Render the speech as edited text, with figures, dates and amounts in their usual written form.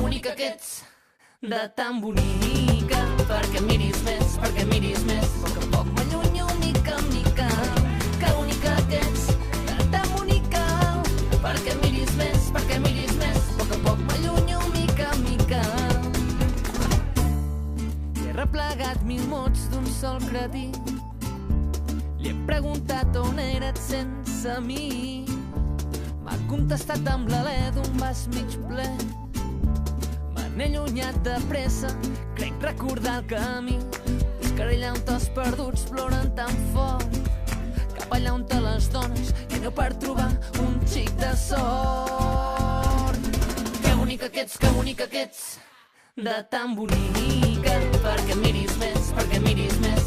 bonica que ets, de tan bonica, perquè miris més, a poc m'allunyo mica en mica, que bonica que ets, de tan bonica, perquè miris més, a poc m'allunyo mica en mica. He replegat 1000 mots d'un sol cretí, li he preguntat on eres sense mi. M'ha contestat amb l'alè d'un vas mig ple. Me n'he allunyat de pressa, crec recordar el camí. Buscaré allà on els perduts ploren tan fort, cap allà on les dones i allò per trobar un xic de sort. Que bonica que ets, de tan bonica, perquè miris més,